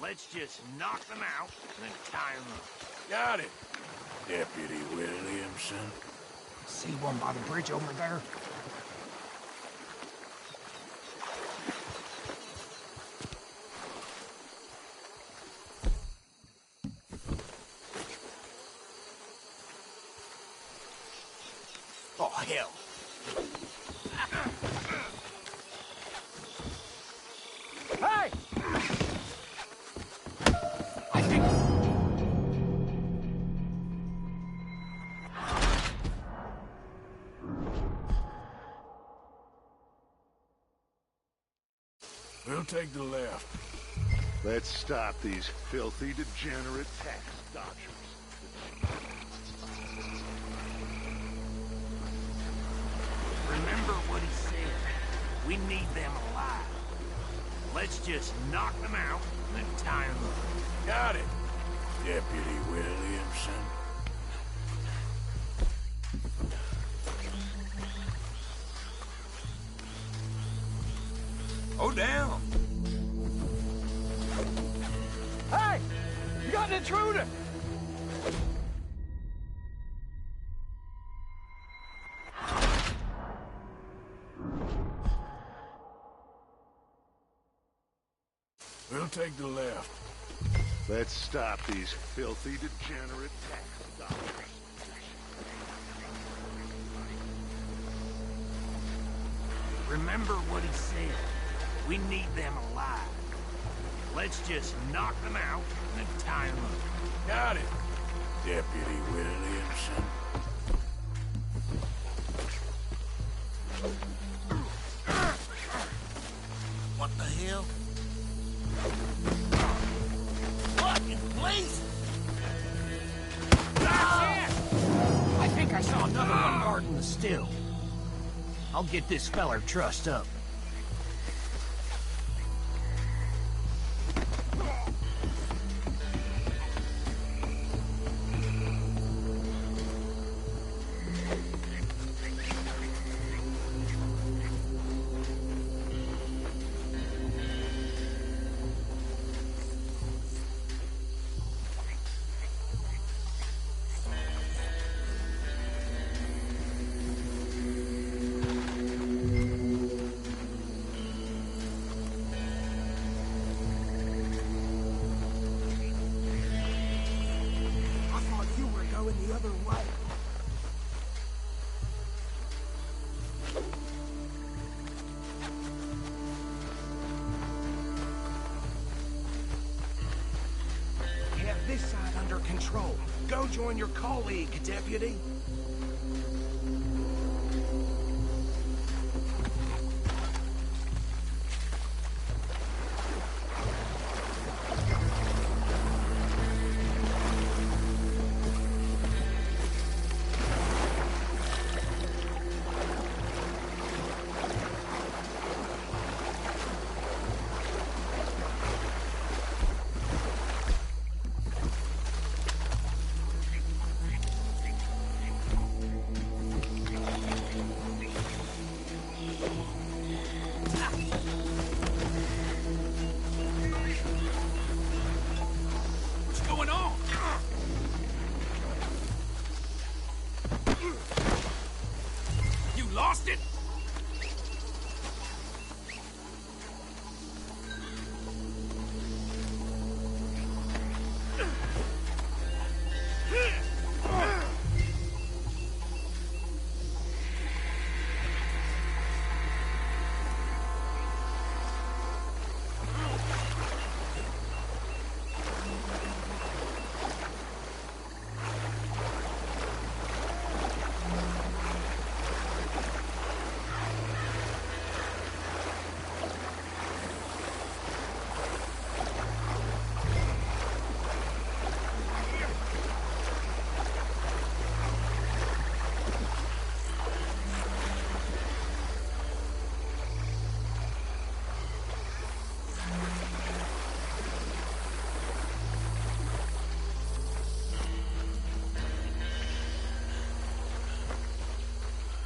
Let's just knock them out and then tie them up. Got it, Deputy Williamson. See one by the bridge over there? Oh, hell. Hey! I think... We'll take the left. Let's stop these filthy, degenerate tax dodgers. Remember what he said. We need them alive. Let's just knock them out and then tie them up. Got it, Deputy Williamson. Oh, down. Hey! You got an intruder! We'll take the left. Let's stop these filthy, degenerate tax dodgers. Remember what he said. We need them alive. Let's just knock them out and then tie them up. Got it, Deputy Williamson. What the hell? Fucking place! That's it! I think I saw another one guarding the still. I'll get this feller trussed up. The other way. We have this side under control. Go join your colleague, Deputy. Lost it?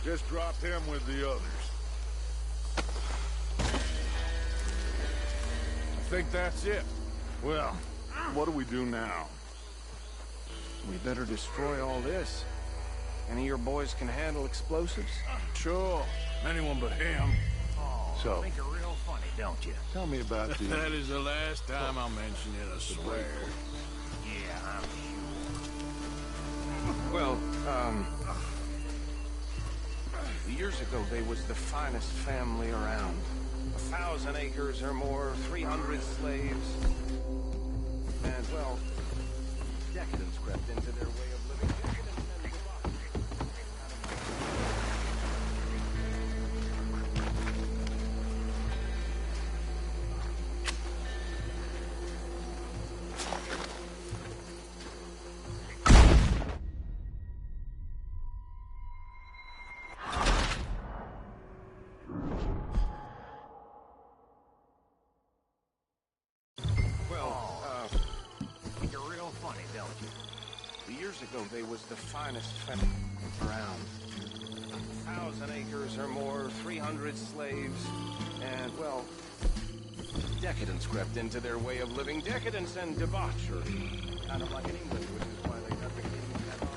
Just drop him with the others. I think that's it. Well, what do we do now? We better destroy all this. Any of your boys can handle explosives? Sure. Anyone but him. So, Think you're real funny, don't you? tell me about the... That is the last time I'll mention it, I swear. Yeah, I'm sure. Well, years ago, they was the finest family around. 1,000 acres or more, 300 slaves. And, well, decadence crept into their way of living. Decadence and ago, they was the finest family around. 1,000 acres or more, 300 slaves, and, well, decadence crept into their way of living. Decadence and debauchery. Kind of like in England, which is why they got the king that on.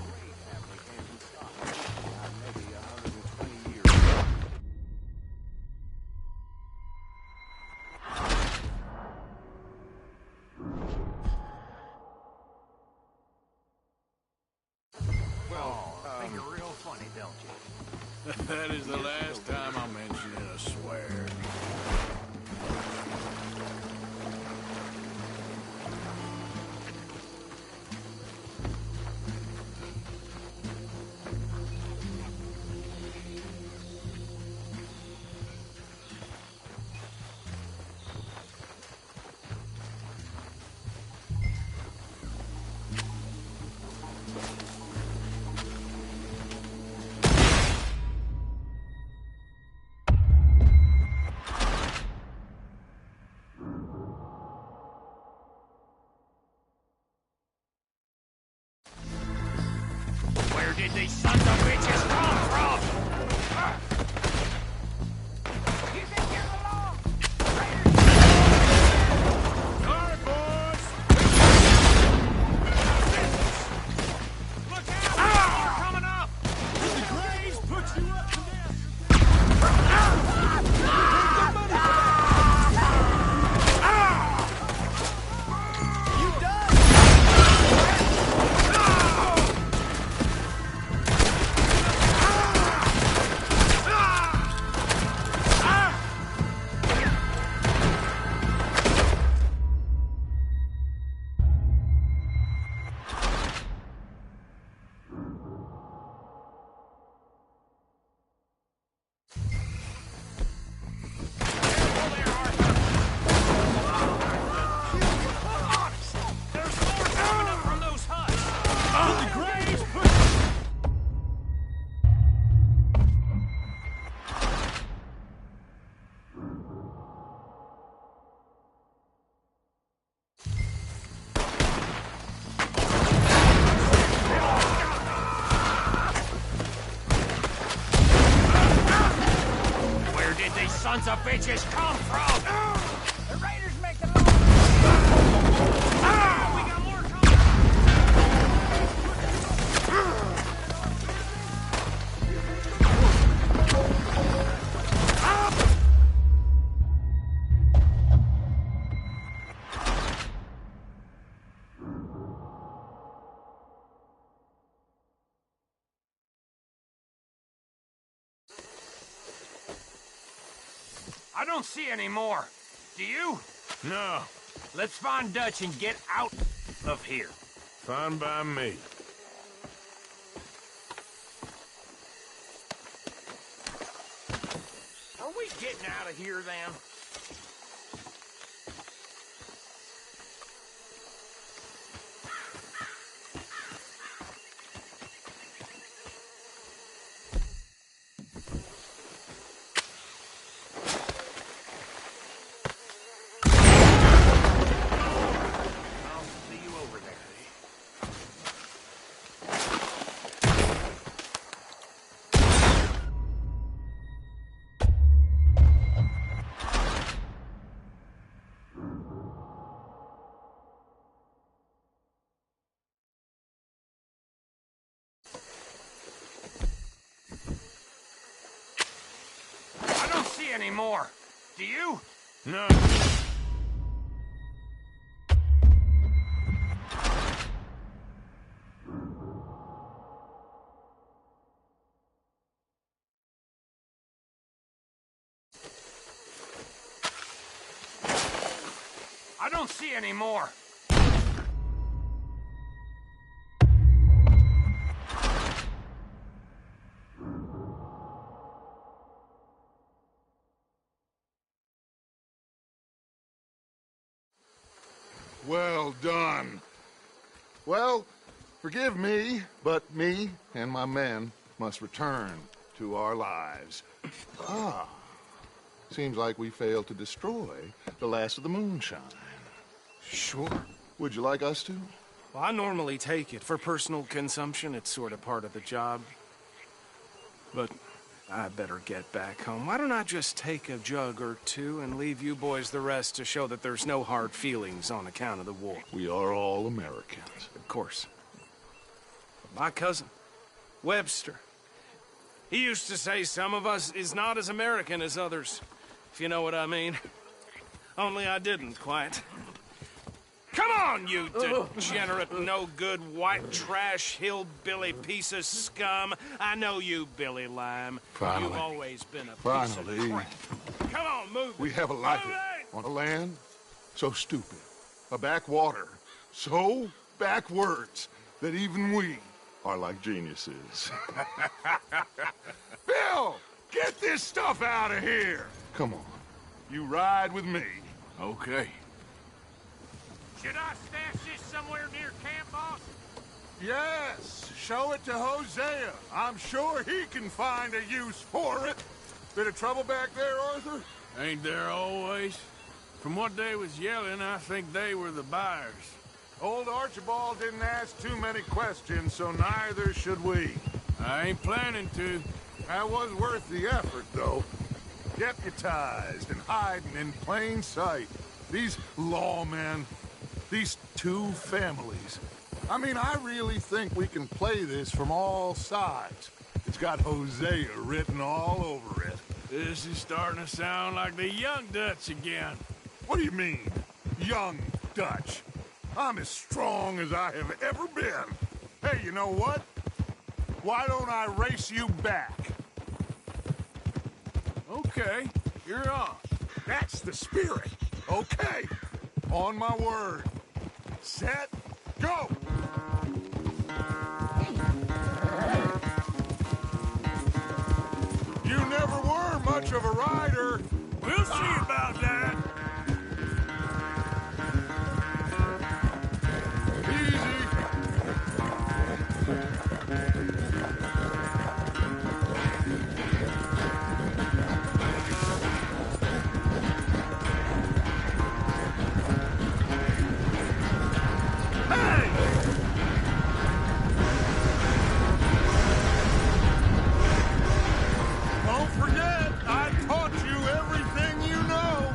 Great family came from Scotland, maybe 120 years ago. Think you're real funny, don't you? That is the last time I'll mention it, I swear. Where did these sons of bitches come from? You think you're the law? Alright, boys! Look out! More coming up! The Grays put you up to this! There's more coming up from those huts! The Grays put... Where did these sons of bitches come from? The raiders make the law! We got more coming! I don't see any more. Do you? No. Let's find Dutch and get out of here. Fine by me. Are we getting out of here, then? I'll see you over there. any more. Do you? No. I don't see any more. Well done. Well, forgive me, but me and my men must return to our lives. Ah, seems like we failed to destroy the last of the moonshine. Sure. Would you like us to? Well, I normally take it. For personal consumption, it's sort of part of the job. But I better get back home. Why don't I just take a jug or two and leave you boys the rest to show that there's no hard feelings on account of the war? We are all Americans. Of course. My cousin, Webster, he used to say some of us is not as American as others, if you know what I mean. Only I didn't quite. Come on, you degenerate, no-good, white trash, hillbilly piece of scum. I know you, Billy Lime. Finally. You've always been a piece Finally. of crap. Come on, move We it. have a life Move it! on a land so stupid, a backwater so backwards that even we are like geniuses. Bill, get this stuff out of here. Come on, you ride with me. Okay. Should I stash this somewhere near camp, boss? Yes, show it to Hosea. I'm sure he can find a use for it. Bit of trouble back there, Arthur? Ain't there always? From what they was yelling, I think they were the buyers. Old Archibald didn't ask too many questions, so neither should we. I ain't planning to. That was worth the effort, though. Deputized and hiding in plain sight. These lawmen, these two families. I mean, I really think we can play this from all sides. It's got Hosea written all over it. This is starting to sound like the Young Dutch again. What do you mean, young Dutch? I'm as strong as I have ever been. Hey, you know what? Why don't I race you back? Okay, you're on. That's the spirit. Okay. On my word. Set, go! You never were much of a rider. We'll see about that. Easy. Don't forget, I taught you everything you know.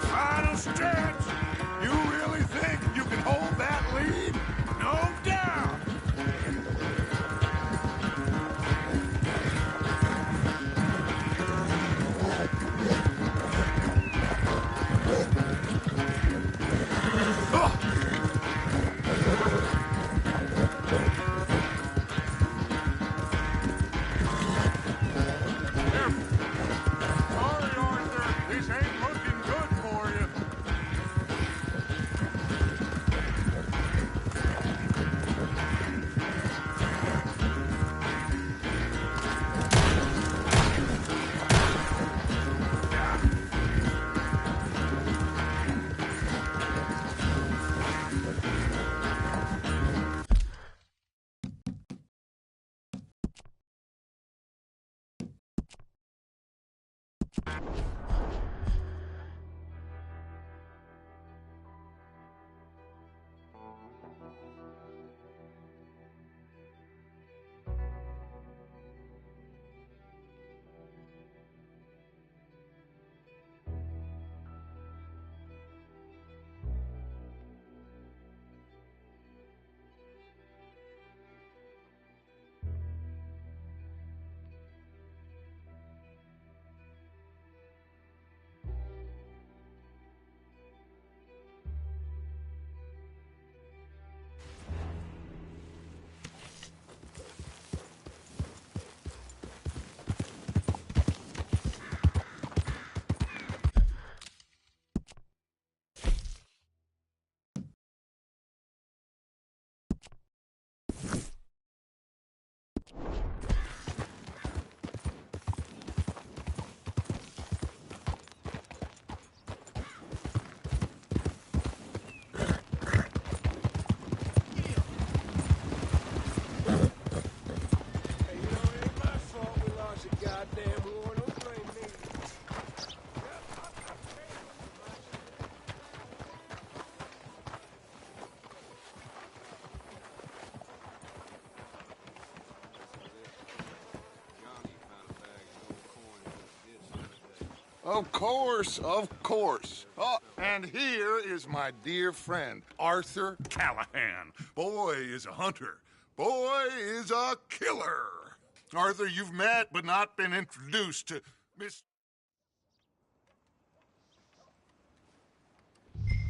Final stretch. You really think you can hold that lead? No doubt. Sorry, Arthur. This ain't looking good for you. Of course, of course. Oh, and here is my dear friend, Arthur Callahan. Boy is a hunter. Boy is a killer. Arthur, you've met but not been introduced to Miss...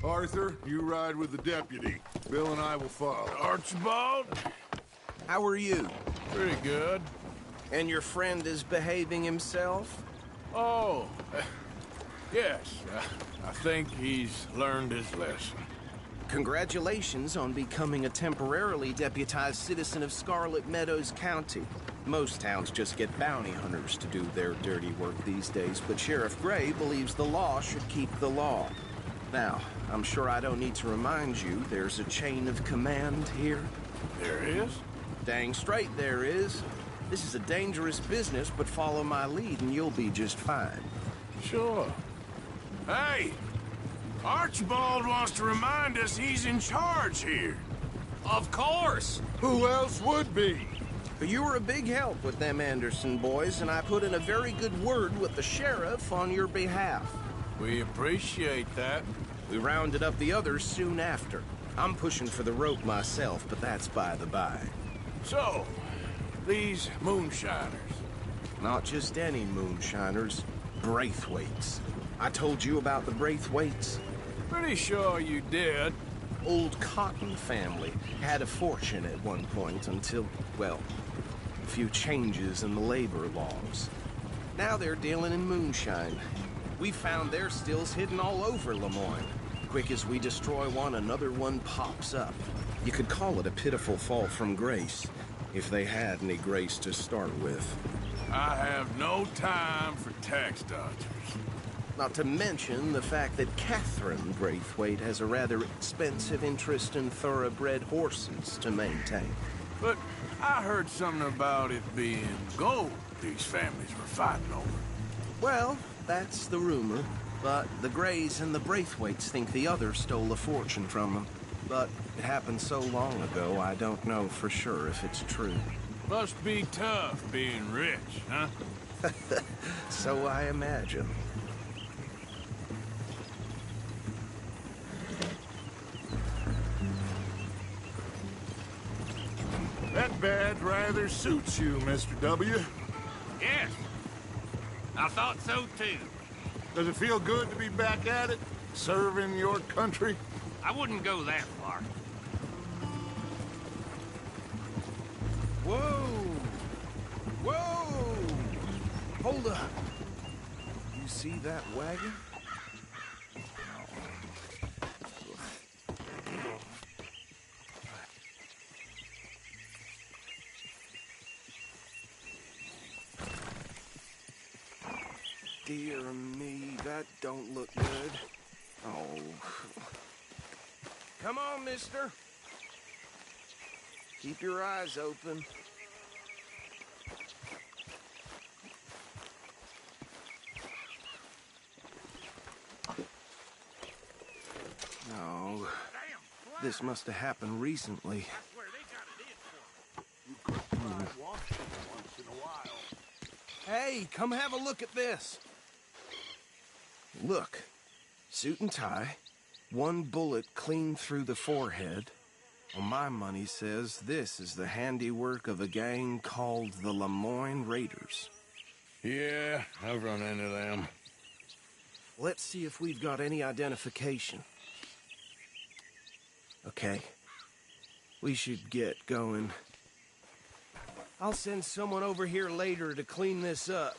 Arthur, you ride with the deputy. Bill and I will follow. Archibald? How are you? Pretty good. And your friend is behaving himself? Oh, yes. I think he's learned his lesson. Congratulations on becoming a temporarily deputized citizen of Scarlet Meadows County. Most towns just get bounty hunters to do their dirty work these days, but Sheriff Gray believes the law should keep the law. Now, I'm sure I don't need to remind you there's a chain of command here. There is? Dang straight there is. This is a dangerous business, but follow my lead and you'll be just fine. Sure. Hey! Archibald wants to remind us he's in charge here. Of course! Who else would be? You were a big help with them Anderson boys, and I put in a very good word with the sheriff on your behalf. We appreciate that. We rounded up the others soon after. I'm pushing for the rope myself, but that's by the by. So, these moonshiners. Not just any moonshiners, Braithwaites. I told you about the Braithwaites? Pretty sure you did. Old Cotton family had a fortune at one point until, well, a few changes in the labor laws. Now they're dealing in moonshine. We found their stills hidden all over Lemoyne. Quick as we destroy one, another one pops up. You could call it a pitiful fall from grace, if they had any grace to start with. I have no time for tax dodgers. Not to mention the fact that Catherine Braithwaite has a rather expensive interest in thoroughbred horses to maintain. But I heard something about it being gold these families were fighting over. Well, that's the rumor. But the Grays and the Braithwaites think the others stole a fortune from them. But it happened so long ago, I don't know for sure if it's true. Must be tough being rich, huh? So I imagine. That badge rather suits you, Mr. W. Yes. I thought so, too. Does it feel good to be back at it? Serving your country? I wouldn't go that far. Whoa! Whoa! Hold up. You see that wagon? Dear me, that don't look good. Oh. Come on, mister. Keep your eyes open. No. This must have happened recently. Hey, come have a look at this. Look, suit and tie, one bullet clean through the forehead. Well, my money says this is the handiwork of a gang called the Lemoyne Raiders. Yeah, I've run into them. Let's see if we've got any identification. Okay, we should get going. I'll send someone over here later to clean this up.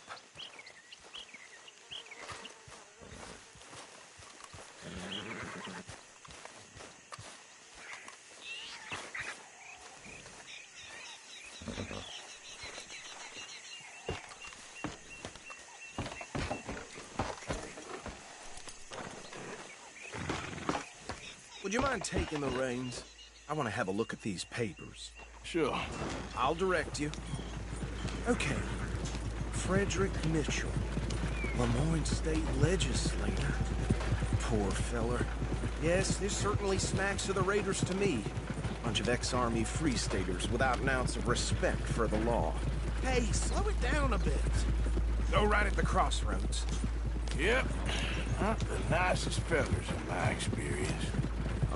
Would you mind taking the reins? I want to have a look at these papers. Sure. I'll direct you. Okay. Frederick Mitchell, Lemoyne State Legislator. Poor feller. Yes, this certainly smacks of the Raiders to me. Bunch of ex-Army Free Staters without an ounce of respect for the law. Hey, slow it down a bit. Go right at the crossroads. Yep. Not the nicest fellas in my experience.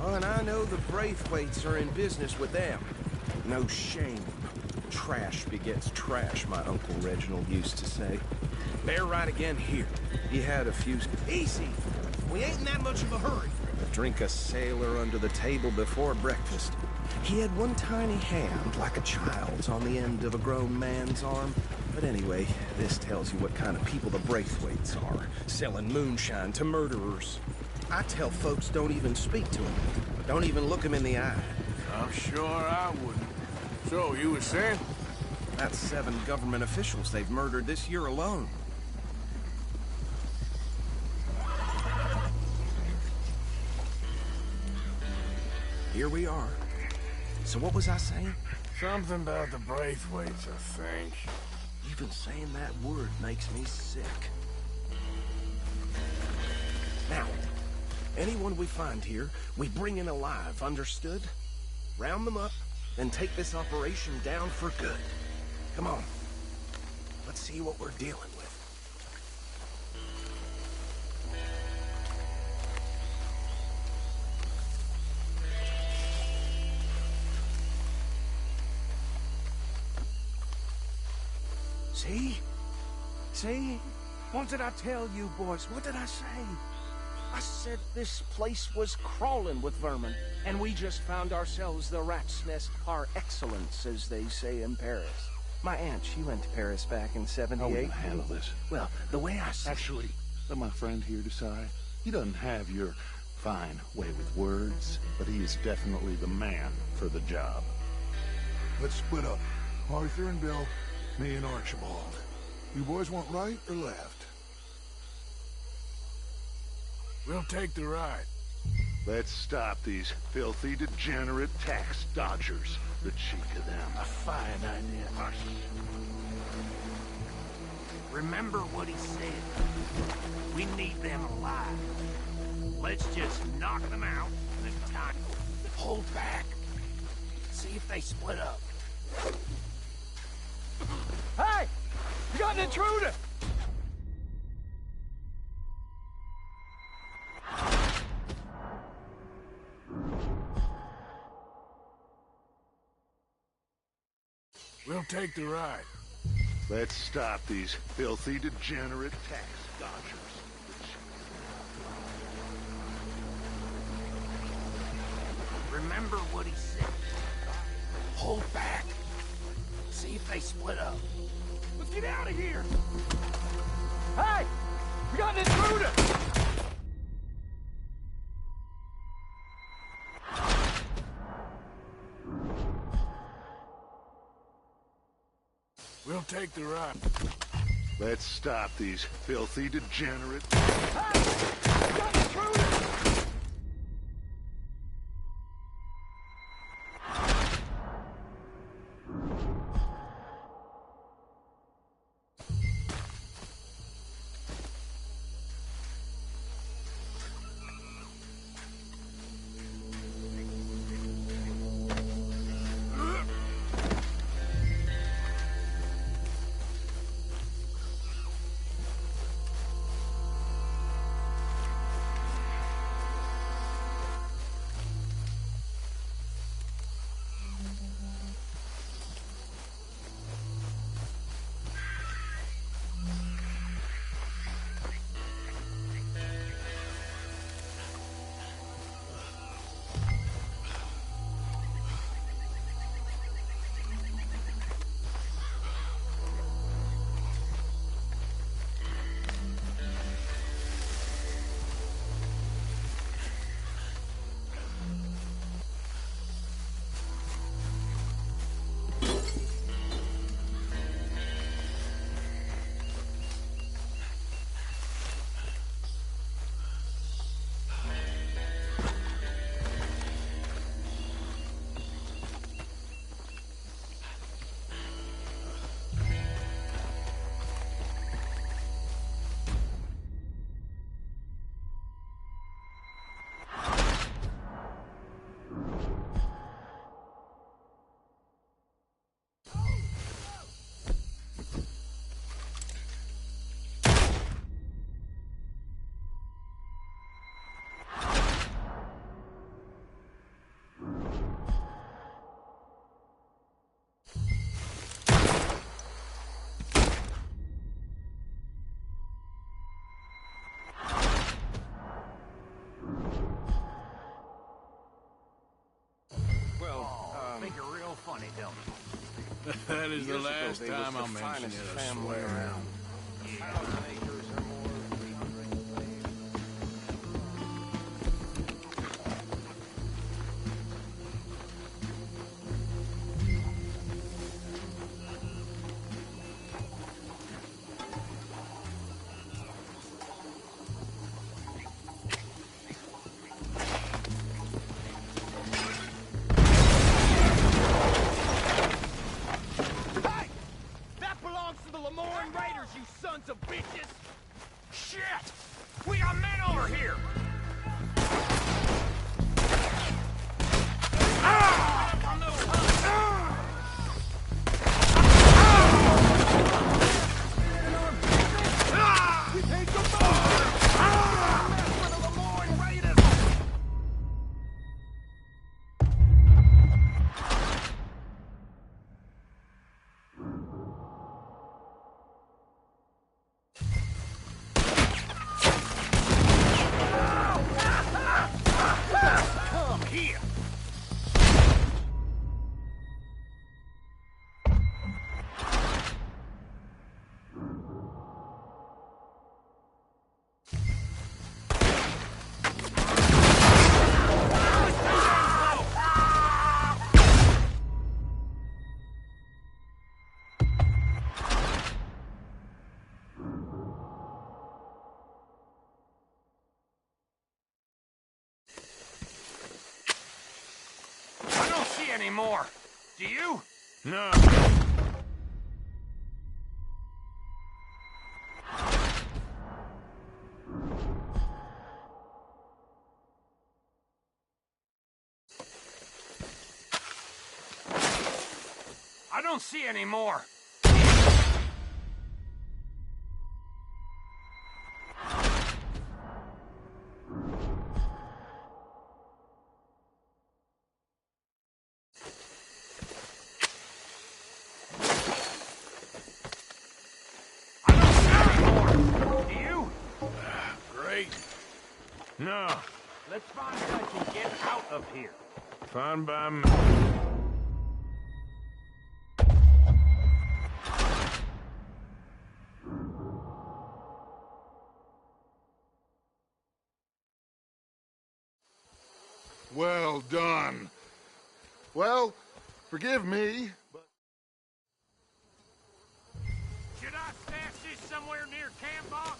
Oh, and I know the Braithwaites are in business with them. No shame. Trash begets trash, my Uncle Reginald used to say. They're right again here. He had a few... Easy! We ain't in that much of a hurry. Drink a sailor under the table before breakfast. He had one tiny hand, like a child's, on the end of a grown man's arm. But anyway, this tells you what kind of people the Braithwaites are, selling moonshine to murderers. I tell folks don't even speak to them. Don't even look them in the eye. I'm sure I wouldn't. So, you were saying? That's 7 government officials they've murdered this year alone. Here we are. So what was I saying? Something about the Braithwaites, I think. Even saying that word makes me sick. Now, anyone we find here, we bring in alive, understood? Round them up, and take this operation down for good. Come on. Let's see what we're dealing with. See? See? What did I tell you, boys? What did I say? I said this place was crawling with vermin, and we just found ourselves the rat's nest par excellence, as they say in Paris. My aunt, she went to Paris back in '78. How are we gonna handle this? Well, the way I see Actually, let my friend here decide. He doesn't have your fine way with words, but he is definitely the man for the job. Let's split up. Arthur and Bill, me and Archibald. You boys want right or left? We'll take the right. Let's stop these filthy, degenerate tax dodgers. The cheek of them. A fine idea. Remember what he said. We need them alive. Let's just knock them out and then time. Hold back. See if they split up. Hey! You got an intruder! We'll take the right. Let's stop these filthy, degenerate tax dodgers. Remember what he said. Hold back. See if they split up. Let's get out of here! Hey! We got an intruder! We'll take the right. Let's stop these filthy, degenerate... Hey! We got an intruder! funny, don't you? That is the Years ago, last they was time the I'll mention finest it, I family swear. around. 1,000 acres or more, 300 slaves. Hey! That belongs to the Lemoyne Raiders, you sons of bitches! Shit! We got men over here! Come here! I don't see any more. Do you? No. I don't see any more. I don't see any more. Do you? Great. No. Let's find a way to get out of here. Fine by me. Well done. Well, forgive me, but... Should I stash this somewhere near camp, boss?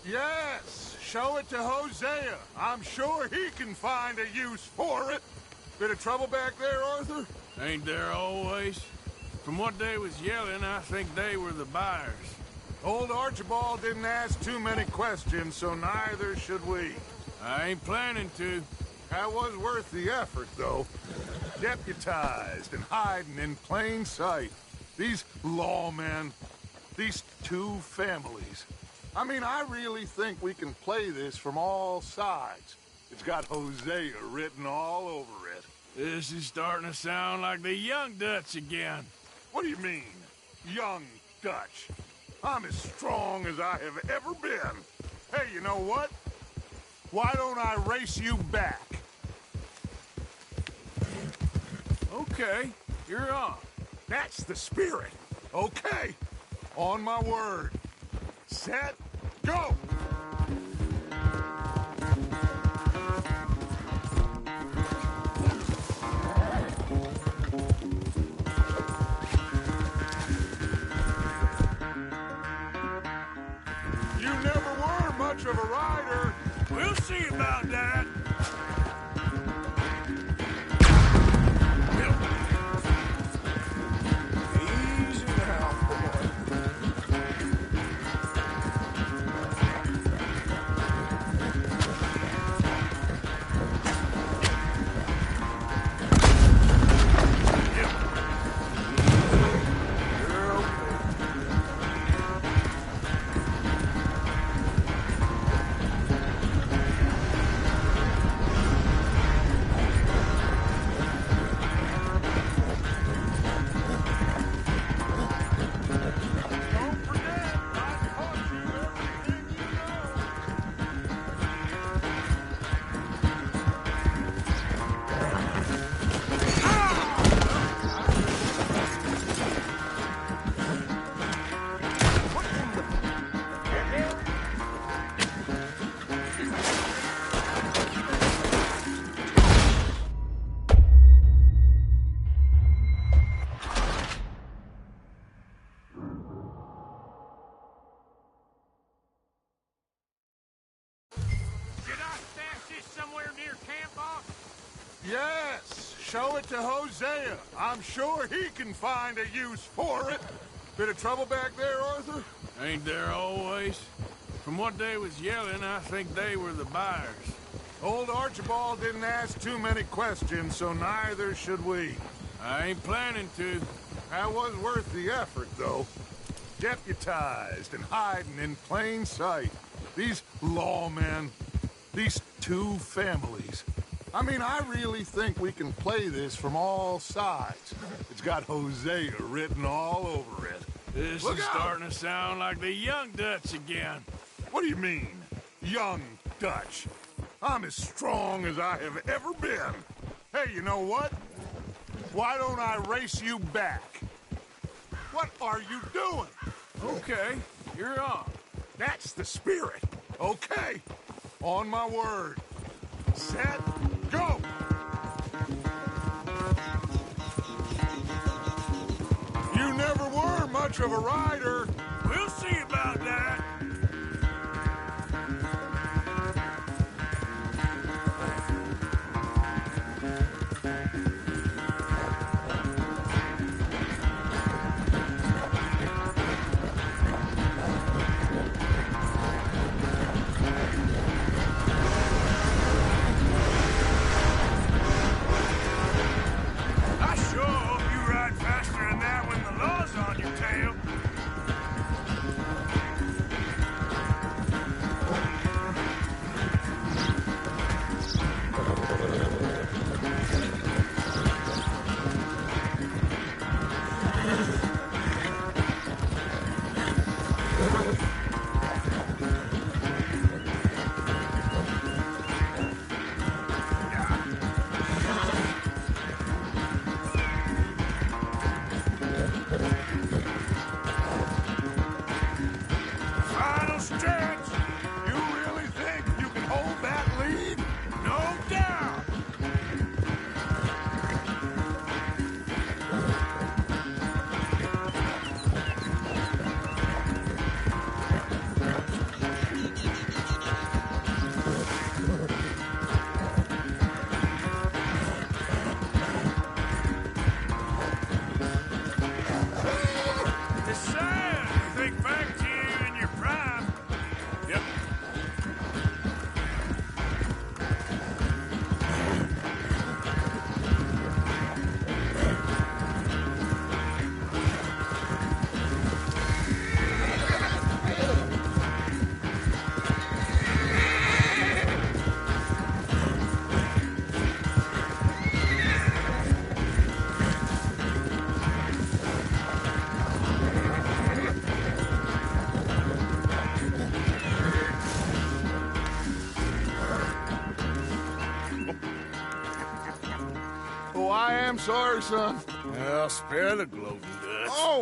Yes, show it to Hosea. I'm sure he can find a use for it. Bit of trouble back there, Arthur? Ain't there always? From what they was yelling, I think they were the buyers. Old Archibald didn't ask too many questions, so neither should we. I ain't planning to. That was worth the effort, though. Deputized and hiding in plain sight. These lawmen, these two families. I mean, I really think we can play this from all sides. It's got Hosea written all over it. This is starting to sound like the Young Dutch again. What do you mean, young Dutch? I'm as strong as I have ever been. Hey, you know what? Why don't I race you back? Okay, you're on. That's the spirit. Okay, on my word. Set, go! You never were much of a rider. We'll see about that. Easy now, boy. Yes, show it to Hosea. I'm sure he can find a use for it. Bit of trouble back there, Arthur? Ain't there always? From what they was yelling, I think they were the buyers. Old Archibald didn't ask too many questions, so neither should we. I ain't planning to. That was worth the effort, though. Deputized and hiding in plain sight. These lawmen, these two families. I mean, I really think we can play this from all sides. It's got Hosea written all over it. This Look is out! starting to sound like the Young Dutch again. What do you mean, young Dutch? I'm as strong as I have ever been. Hey, you know what? Why don't I race you back? What are you doing? Okay, you're on. That's the spirit. Okay. On my word. Set, go! You never were much of a rider. We'll see about that. I sure hope you ride faster than that when the law's on your tail. Final stretch. You really think you can hold that lead? No doubt. It's sad to think back to you in your prime. Yep. Oh, I am sorry, son. Well, spare the gloating Dutch. Oh!